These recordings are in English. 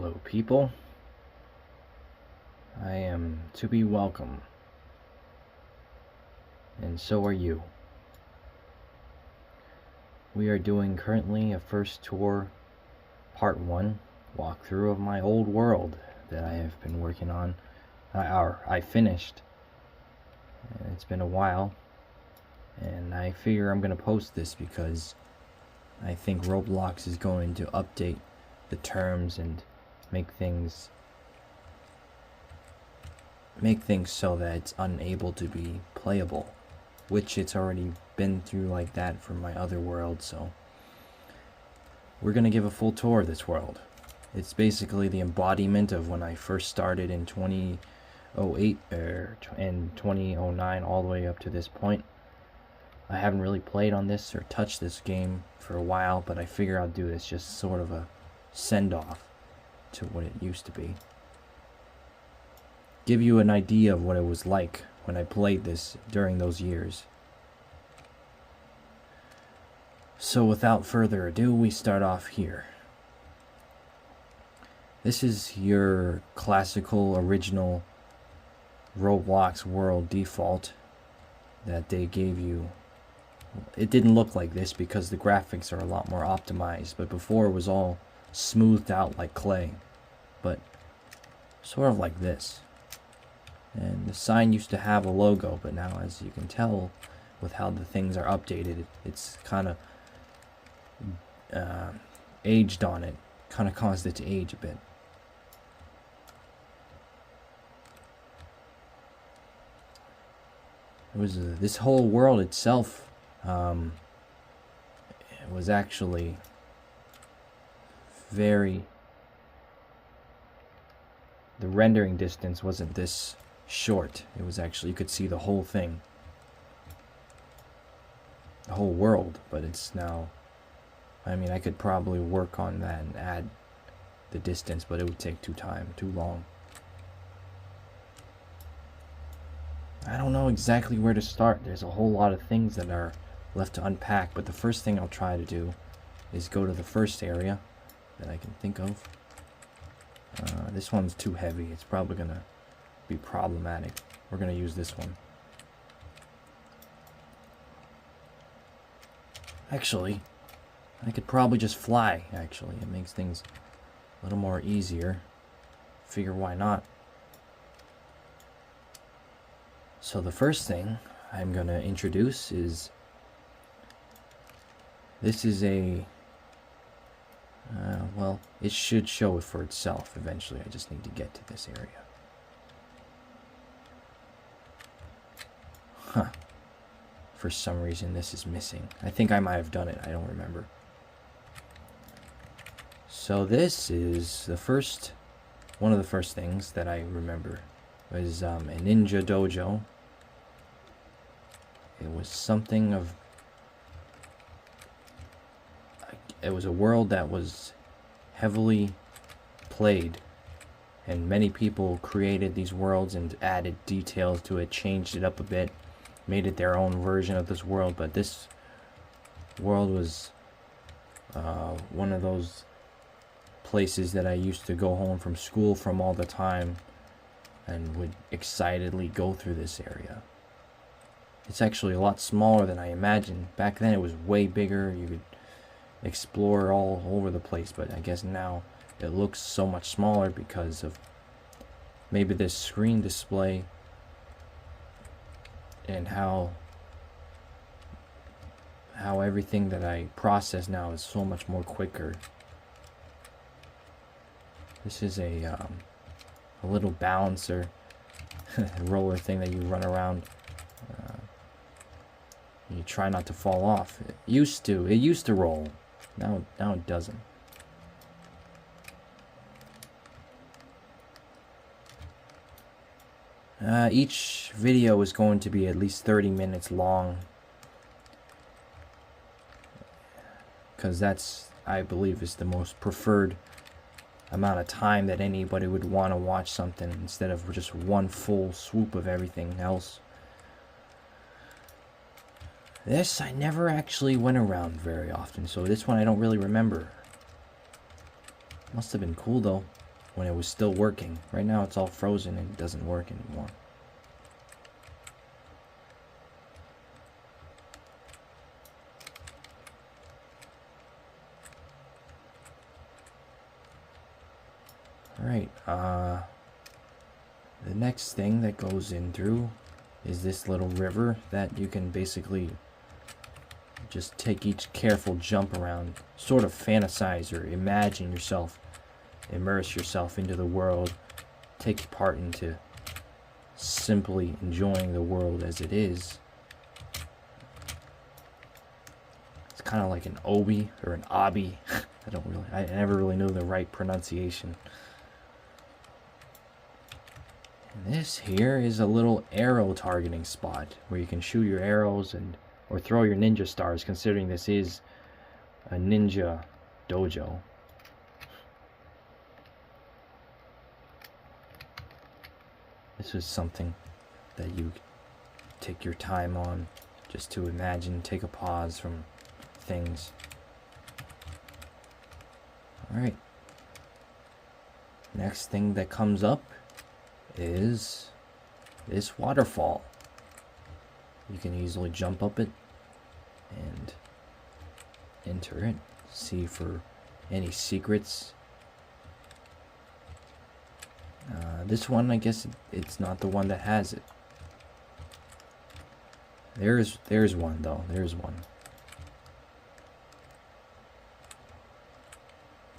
Hello, people. I am to be welcome, and so are you. We are doing currently a first tour, part 1, walkthrough of my old world that I have been working on. I finished. It's been a while, and I figure I'm going to post this because I think Roblox is going to update the terms and make things so that it's unable to be playable, which it's already been through like that for my other world. So we're gonna give a full tour of this world. It's basically the embodiment of when I first started in 2008 and 2009 all the way up to this point. I haven't really played on this or touched this game for a while, but I figure I'll do this just sort of a send-off to what it used to be. Give you an idea of what it was like when I played this during those years. So without further ado, we start off here. This is your classical original Roblox world default that they gave you. It didn't look like this because the graphics are a lot more optimized, but before it was all smoothed out like clay, but sort of like this. And the sign used to have a logo, but now, as you can tell with how the things are updated, it's kind of aged on it, kind of caused it to age a bit. It was this whole world itself it was actually the rendering distance wasn't this short. It was actually, you could see the whole thing, the whole world, but it's now, I mean, I could probably work on that and add the distance, but it would take too long. I don't know exactly where to start. There's a whole lot of things that are left to unpack, but the first thing I'll try to do is go to the first area that I can think of. This one's too heavy. It's probably gonna be problematic. We're gonna use this one. Actually, I could probably just fly. Actually, it makes things a little more easier. Figure why not. So the first thing I'm gonna introduce is this is a well, it should show it for itself eventually. I just need to get to this area. Huh. For some reason this is missing. I think I might have done it. I don't remember. So this is the first, one of the first things that I remember was a ninja dojo. It was something of, it was a world that was heavily played, and many people created these worlds and added details to it, changed it up a bit, made it their own version of this world. But this world was one of those places that I used to go home from school from all the time and would excitedly go through this area. It's actually a lot smaller than I imagined. Back then it was way bigger. You could explore all over the place, but I guess now it looks so much smaller because of maybe this screen display and how everything that I process now is so much more quicker. This is a little balancer roller thing that you run around. You try not to fall off. It used to roll. Now it doesn't. Each video is going to be at least 30 minutes long, because that's, I believe, is the most preferred amount of time that anybody would want to watch something, instead of just one full swoop of everything else. This I never actually went around very often, so this one I don't really remember. Must have been cool though. when it was still working. Right now it's all frozen and it doesn't work anymore. Alright, the next thing that goes in through is this little river that you can basically just take each careful jump around, sort of fantasize or imagine yourself, immerse yourself into the world, take part into simply enjoying the world as it is. It's kind of like an obi or an obby. I never really know the right pronunciation. And this here is a little arrow targeting spot where you can shoot your arrows or throw your ninja stars, considering this is a ninja dojo. This is something that you take your time on, just to imagine, take a pause from things. Alright. Next thing that comes up is this waterfall. You can easily jump up it and enter it, see for any secrets. This one, I guess it's not the one that has it. There's one though. There's one.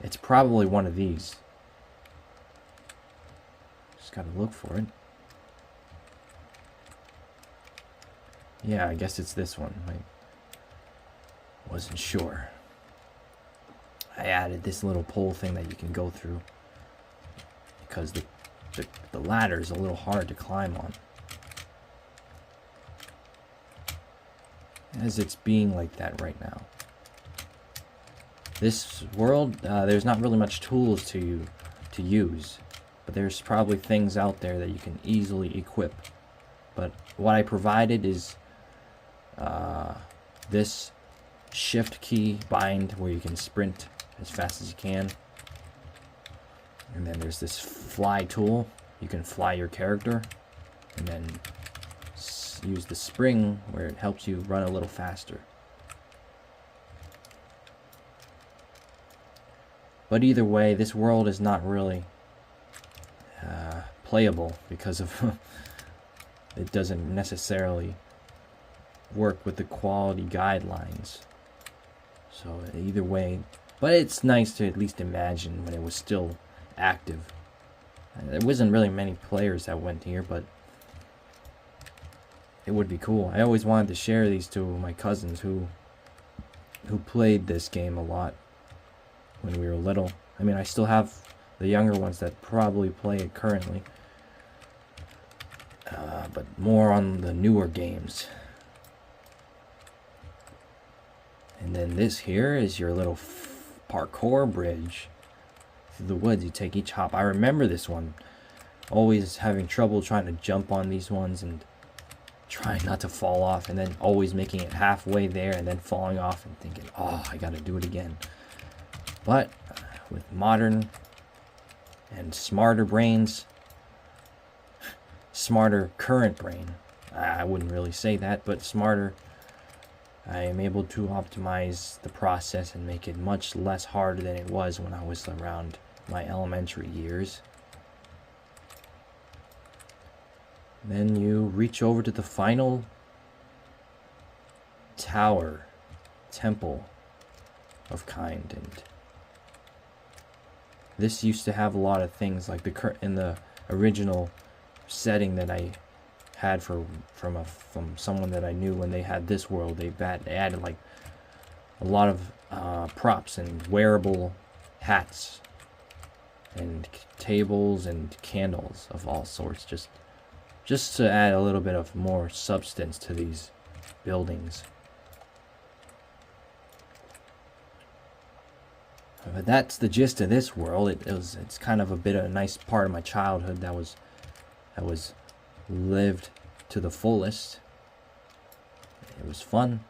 It's probably one of these. Just gotta look for it. Yeah, I guess it's this one. I wasn't sure. I added this little pole thing that you can go through because the ladder is a little hard to climb on. As it's being like that right now. This world, there's not really much tools to use, but there's probably things out there that you can easily equip. But what I provided is this shift key bind where you can sprint as fast as you can. And then there's this fly tool. You can fly your character. And then use the spring where it helps you run a little faster. But either way, this world is not really playable because of it doesn't necessarily work with the quality guidelines. So either way, but it's nice to at least imagine when it was still active. There wasn't really many players that went here, but it would be cool. I always wanted to share these to my cousins who played this game a lot when we were little. I mean, I still have the younger ones that probably play it currently, but more on the newer games. And then this here is your little parkour bridge through the woods. You take each hop. I remember this one. Always having trouble trying to jump on these ones and trying not to fall off, and then always making it halfway there and then falling off and thinking, oh, I gotta do it again. But with modern and smarter brains, smarter current brain, I wouldn't really say that, but smarter, I am able to optimize the process and make it much less harder than it was when I was around my elementary years. Then you reach over to the final tower, temple of kind, and this used to have a lot of things like in the original setting that I had from someone that I knew when they had this world. They added like a lot of props and wearable hats and tables and candles of all sorts, just to add a little bit of more substance to these buildings. But that's the gist of this world. It's kind of a nice part of my childhood that was lived to the fullest. It was fun.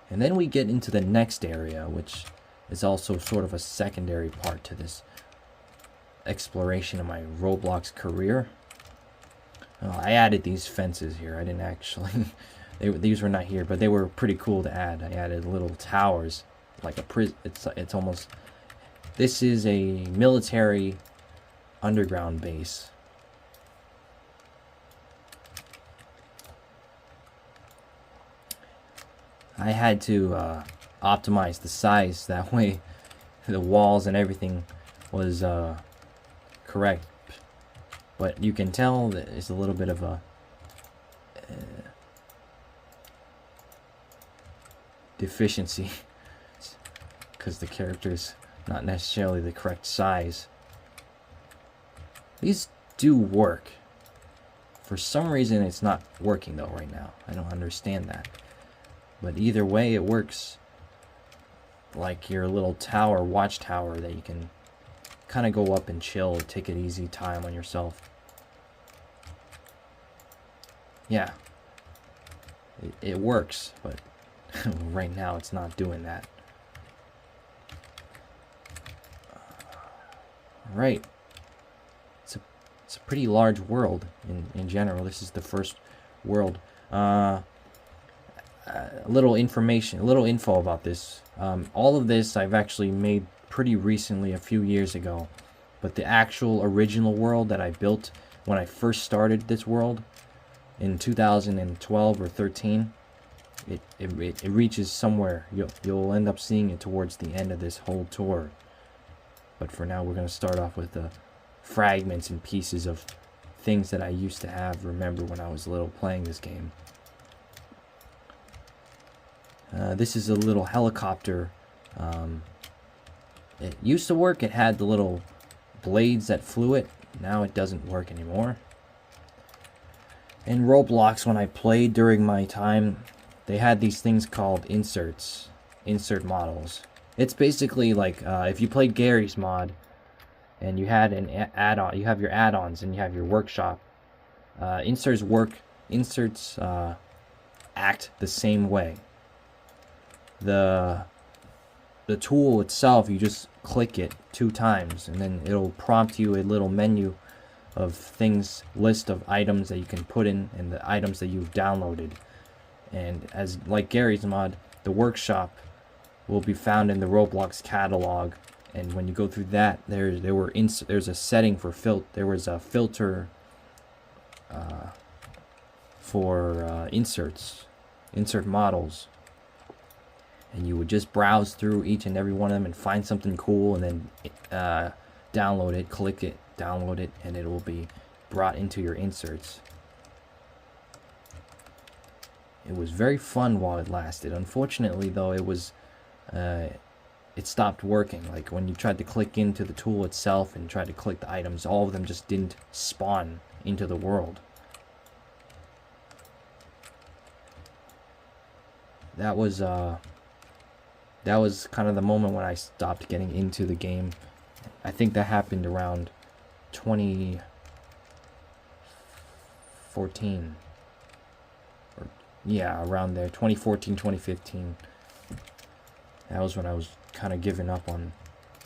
And then we get into the next area, which is also sort of a secondary part to this exploration of my Roblox career. I added these fences here. I didn't actually. These were not here, but they were pretty cool to add. I added little towers, like a prison. It's almost. This is a military underground base. I had to optimize the size, that way the walls and everything was correct. But you can tell that it's a little bit of a deficiency because the character's not necessarily the correct size. These do work. For some reason it's not working though right now. I don't understand that. But either way it works. Like your little tower, watchtower, that you can kind of go up and chill, take it easy time on yourself. Yeah. It works, but right now it's not doing that. Right. It's a pretty large world in general. This is the first world. A little information, a little info about this. All of this I've actually made pretty recently, a few years ago. But the actual original world that I built when I first started this world in 2012 or 13, it reaches somewhere. You'll end up seeing it towards the end of this whole tour. But for now, we're going to start off with the fragments and pieces of things that I used to have, remember when I was little playing this game. This is a little helicopter. It used to work. It had the little blades that flew it. Now it doesn't work anymore. In Roblox, when I played during my time, they had these things called inserts. Insert models. It's basically like if you played Gary's mod and you had an add-on, you have your add-ons and you have your workshop. Inserts act the same way. The tool itself, you just click it 2 times and then it'll prompt you a little menu of things, list of items that you can put in and the items that you've downloaded. And as like Gary's mod, the workshop will be found in the Roblox catalog, and when you go through that, there's a setting for there was a filter for insert models, and you would just browse through each and every one of them and find something cool, and then download it, click it, download it, and it will be brought into your inserts. It was very fun while it lasted. Unfortunately, though, it stopped working. Like when you tried to click into the tool itself and tried to click the items, all of them just didn't spawn into the world. That was kind of the moment when I stopped getting into the game. I think that happened around 2014. Yeah, around there, 2014, 2015. That was when I was kind of giving up on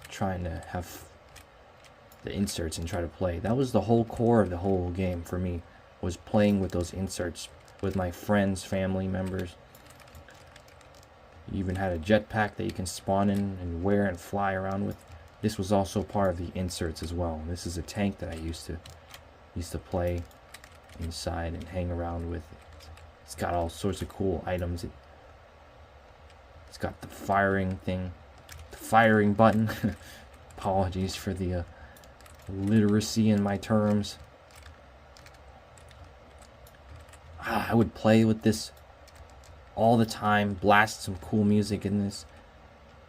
trying to have the inserts and try to play. That was the whole core of the whole game for me, was playing with those inserts with my friends, family members. You even had a jetpack that you can spawn in and wear and fly around with. This was also part of the inserts as well. This is a tank that I used to play inside and hang around with. It's got all sorts of cool items. It's got the firing thing, the firing button. Apologies for the literacy in my terms. I would play with this all the time, blast some cool music in this.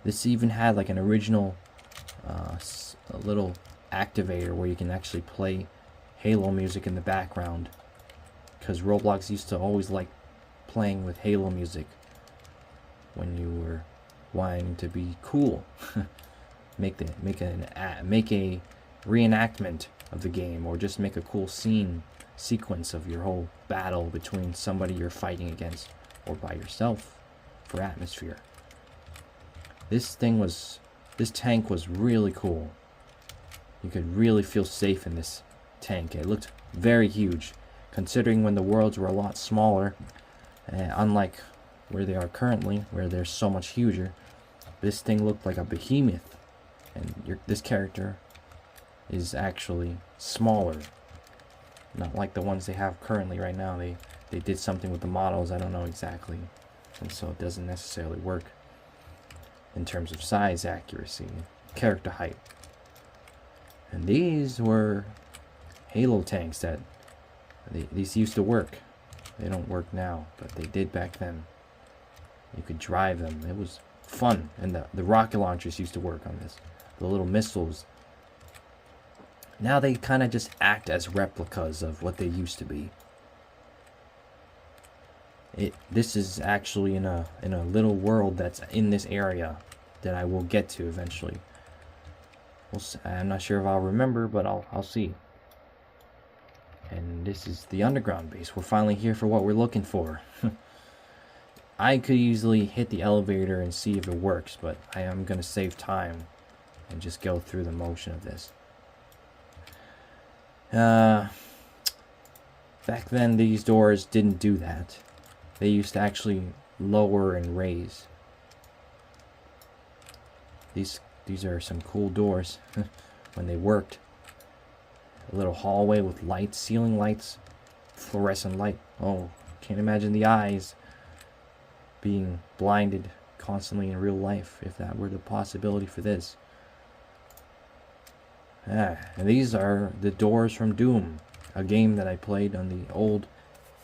This even had like an original a little activator where you can actually play Halo music in the background, because Roblox used to always like playing with Halo music when you were wanting to be cool. make a reenactment of the game, or just make a cool sequence of your whole battle between somebody you're fighting against or by yourself for atmosphere. This tank was really cool. You could really feel safe in this tank. It looked very huge, considering when the worlds were a lot smaller, unlike where they are currently, where they're so much huger. This thing looked like a behemoth, and this character is actually smaller, not like the ones they have currently right now. They did something with the models, I don't know exactly, and so it doesn't necessarily work in terms of size accuracy, character height. And these were Halo tanks that these used to work. They don't work now, but they did back then. You could drive them. It was fun. And the rocket launchers used to work on this. The little missiles. Now they kind of just act as replicas of what they used to be. This is actually in a little world that's in this area that I will get to eventually. I'm not sure if I'll remember, but I'll see. And this is the underground base. We're finally here for what we're looking for. I could easily hit the elevator and see if it works, but I am going to save time and just go through the motion of this. Back then, these doors didn't do that. They used to actually lower and raise. These are some cool doors when they worked. A little hallway with lights, ceiling lights, fluorescent light. Oh, can't imagine the eyes being blinded constantly in real life if that were the possibility for this. And these are the doors from Doom, a game that I played on the old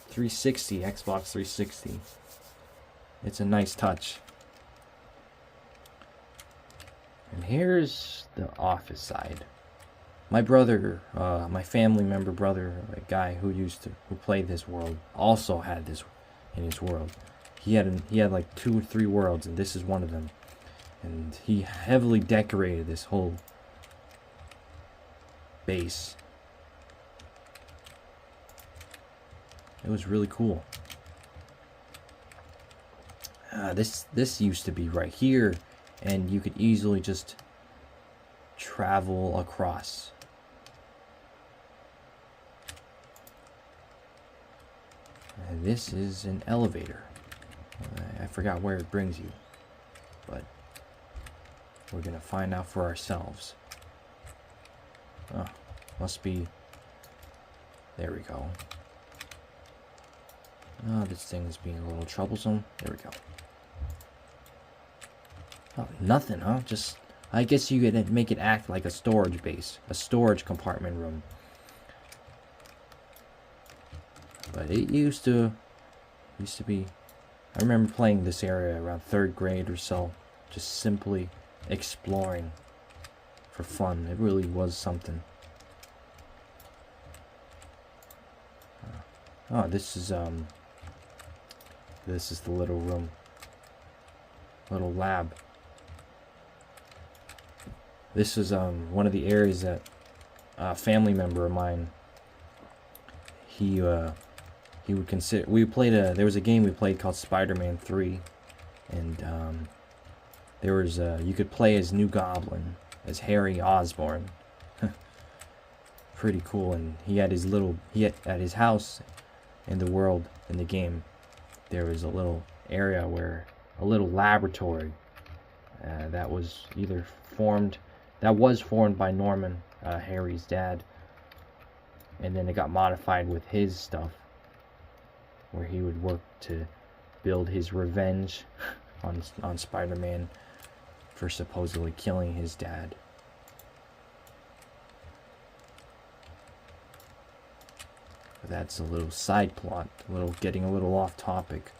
360, Xbox 360. It's a nice touch. And here's the office side. My brother, my family member brother, a guy who played this world, also had this in his world. He had like 2 or 3 worlds, and this is one of them. And he heavily decorated this whole base. It was really cool. This used to be right here, and you could easily just travel across. And this is an elevator. I forgot where it brings you, but we're gonna find out for ourselves. Oh, must be. There we go. Oh, this thing is being a little troublesome. There we go. Oh, nothing, huh? Just, I guess you could make it act like a storage base, a storage compartment room. But it used to be. I remember playing this area around 3rd grade or so, just simply exploring for fun. It really was something. Oh, this is the little room, little lab. This is one of the areas that a family member of mine, he would consider. There was a game we played called Spider-Man 3, and there was you could play as New Goblin, as Harry Osborn. Pretty cool. And he had at his house in the world, in the game, there was a little area where a little laboratory that was formed by Norman, Harry's dad, and then it got modified with his stuff, where he would work to build his revenge on Spider-Man for supposedly killing his dad. But that's a little side plot, getting a little off topic.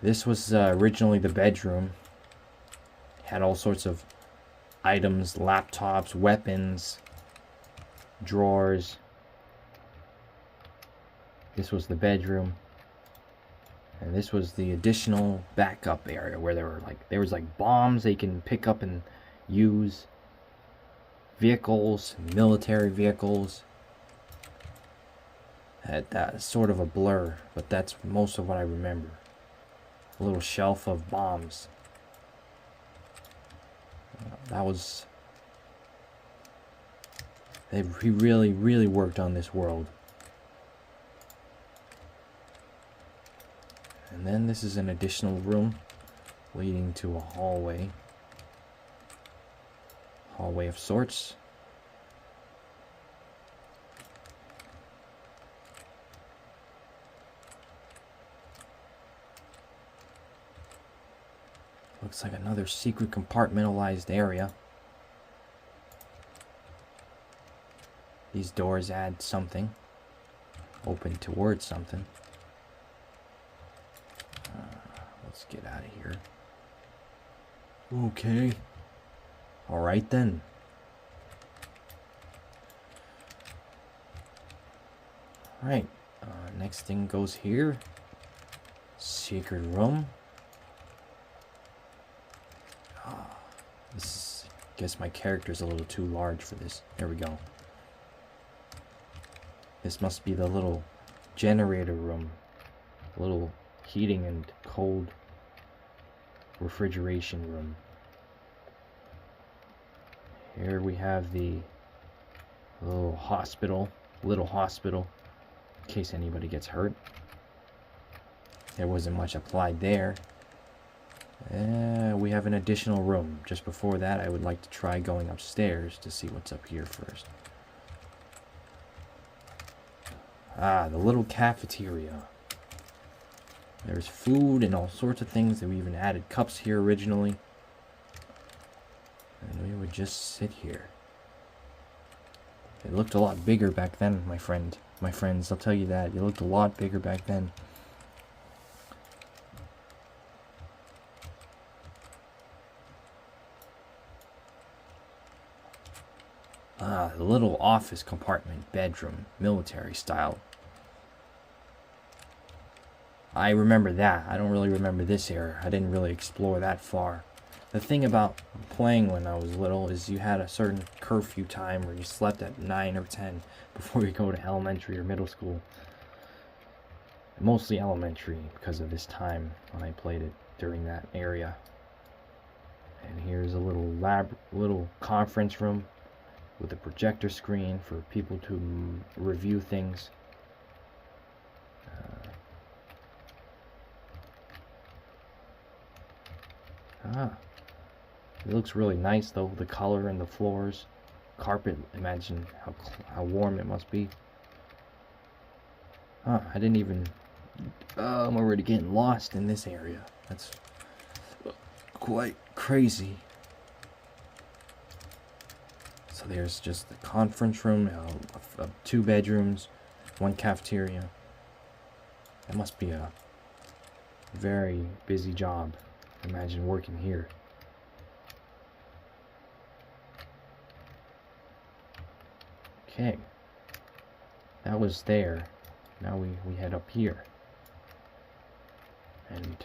This was originally the bedroom. Had all sorts of items, laptops, weapons, drawers. This was the bedroom. And this was the additional backup area where there was bombs they can pick up and use. Vehicles, military vehicles. That sort of a blur, but that's most of what I remember. A little shelf of bombs. That was... He really worked on this world. And then this is an additional room leading to a hallway. Hallway of sorts. Looks like another secret compartmentalized area. These doors add something. Open towards something. Let's get out of here. Okay. Alright then. Alright. Next thing goes here. Secret room. This is, I guess my character's a little too large for this. There we go. This must be the little generator room. Little heating and cold refrigeration room. Here we have the little hospital, in case anybody gets hurt. There wasn't much applied there. We have an additional room. Just before that, I would like to try going upstairs to see what's up here first. Ah, the little cafeteria. There's food and all sorts of things. We even added cups here originally. And we would just sit here. It looked a lot bigger back then, my friends. I'll tell you that. It looked a lot bigger back then. Ah, the little office compartment, bedroom, military style. I remember that. I don't really remember this era. I didn't really explore that far. The thing about playing when I was little is you had a certain curfew time where you slept at 9 or 10 before you go to elementary or middle school. Mostly elementary because of this time when I played it during that area. And here's a little conference room with a projector screen for people to review things. It looks really nice though, the color and the floors. Carpet, imagine how warm it must be. I didn't even... I'm already getting lost in this area. That's quite crazy. So there's just the conference room, 2 bedrooms, 1 cafeteria. That must be a very busy job. Imagine working here. Okay. That was there. Now we head up here. And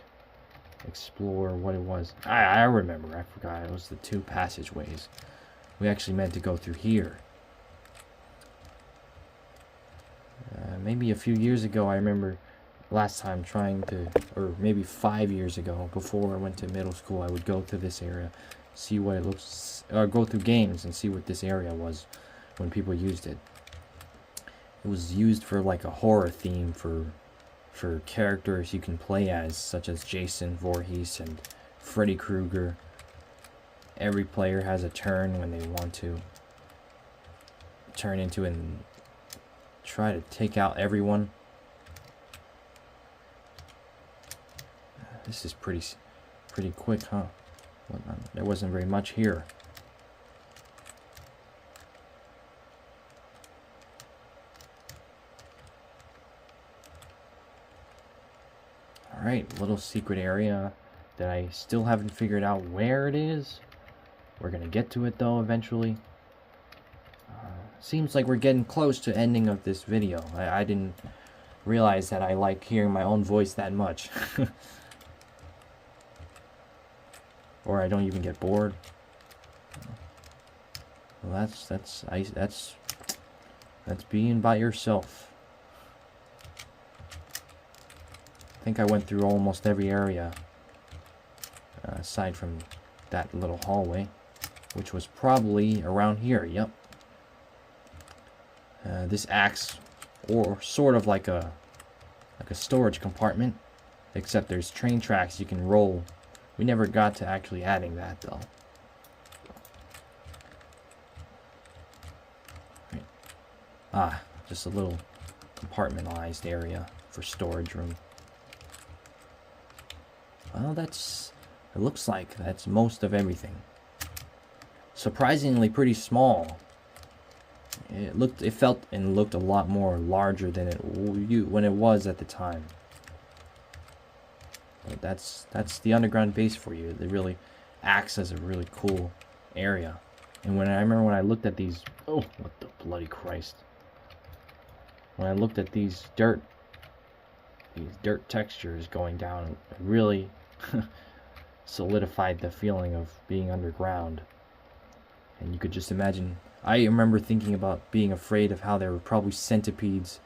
explore what it was. I remember. I forgot. It was the 2 passageways. We actually meant to go through here. Maybe a few years ago, I remember last time trying to, or maybe 5 years ago, before I went to middle school, I would go to this area, see what it looks, or go through games and see what this area was when people used it. It was used for like a horror theme for characters you can play as, such as Jason Voorhees and Freddy Krueger. Every player has a turn when they want to turn into and try to take out everyone. This is pretty quick, huh? There wasn't very much here. Alright, little secret area that I still haven't figured out where it is. We're gonna get to it though eventually. Seems like we're getting close to ending of this video. I didn't realize that I like hearing my own voice that much. Or I don't even get bored. Well, that's being by yourself. I think I went through almost every area aside from that little hallway. which was probably around here. Yep. This acts or sort of like a storage compartment, except there's train tracks you can roll. We never got to actually adding that though. Right. Ah, just a little compartmentalized area for storage room. Well, it looks like that's most of everything. Surprisingly pretty small. It felt and looked a lot more larger than when it was at the time. But that's the underground base for you. It really acts as a really cool area. And I remember when I looked at these, oh, what the bloody Christ! When I looked at these dirt textures going down, it really solidified the feeling of being underground. And you could just imagine. I remember thinking about being afraid of how there were probably centipedes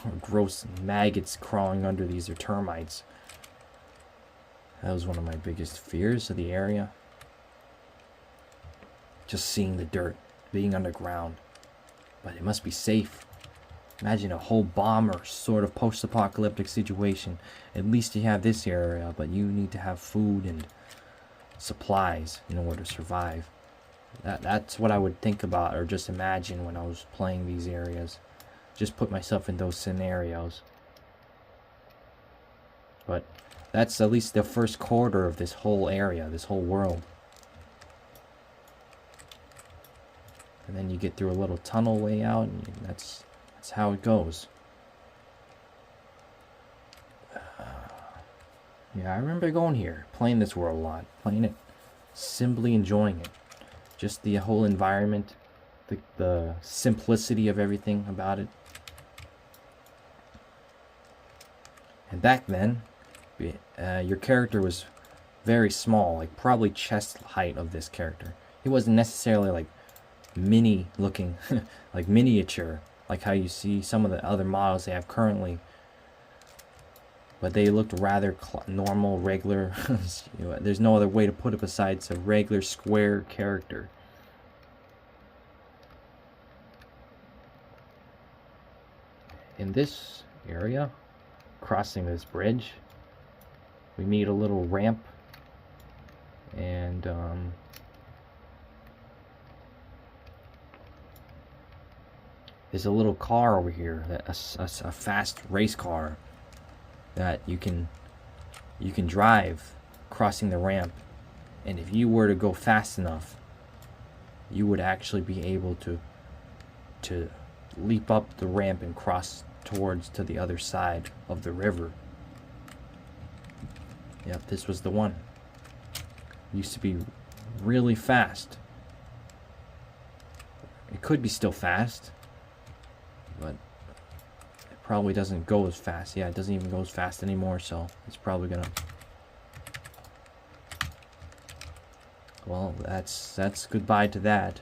or gross maggots crawling under these, or termites. That was one of my biggest fears of the area. Just seeing the dirt, being underground. But it must be safe. Imagine a whole bomb or sort of post-apocalyptic situation. At least you have this area, but you need to have food and supplies in order to survive. That's what I would think about or just imagine when I was playing these areas. Just put myself in those scenarios. But that's at least the first quarter of this whole area, this whole world. And then you get through a little tunnel way out, and that's how it goes. Yeah, I remember going here, playing this world a lot, playing it, simply enjoying it. Just the whole environment, the simplicity of everything about it. And back then, your character was very small, like probably chest height of this character. He wasn't necessarily like mini looking, like miniature, like how you see some of the other models they have currently. But they looked rather normal, regular. There's no other way to put it besides a regular square character. In this area, crossing this bridge, we meet a little ramp, and there's a little car over here, a fast race car that you can drive crossing the ramp. And if you were to go fast enough, you would actually be able to leap up the ramp and cross to the other side of the river. Yep, this was the one. It used to be really fast. It could be still fast, but it probably doesn't go as fast. Yeah, it doesn't even go as fast anymore, so it's probably gonna... Well, that's goodbye to that.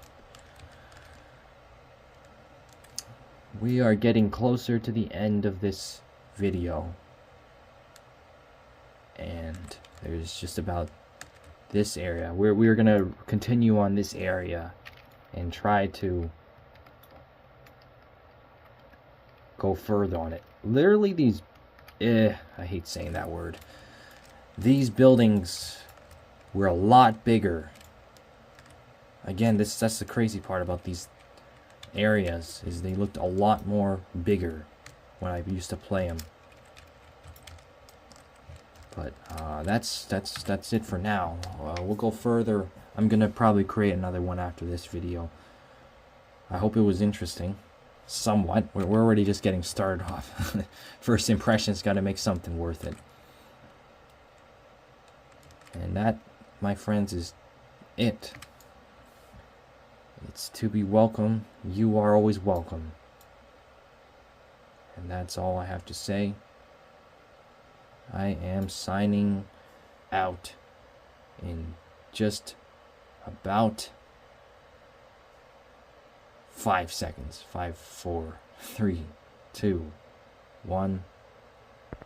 We are getting closer to the end of this video. And there's just about this area. We're gonna continue on this area and try to go further on it. Literally these, I hate saying that word. These buildings were a lot bigger. Again, that's the crazy part about these areas, is they looked a lot more bigger when I used to play them. But that's it for now. We'll go further. I'm gonna probably create another one after this video. I hope it was interesting, somewhat. We're already just getting started off. First impressions, got to make something worth it. And that, my friends, is it. It's to be welcome. You are always welcome. And that's all I have to say. I am signing out in just about 5 seconds. 5, 4, 3, 2, 1.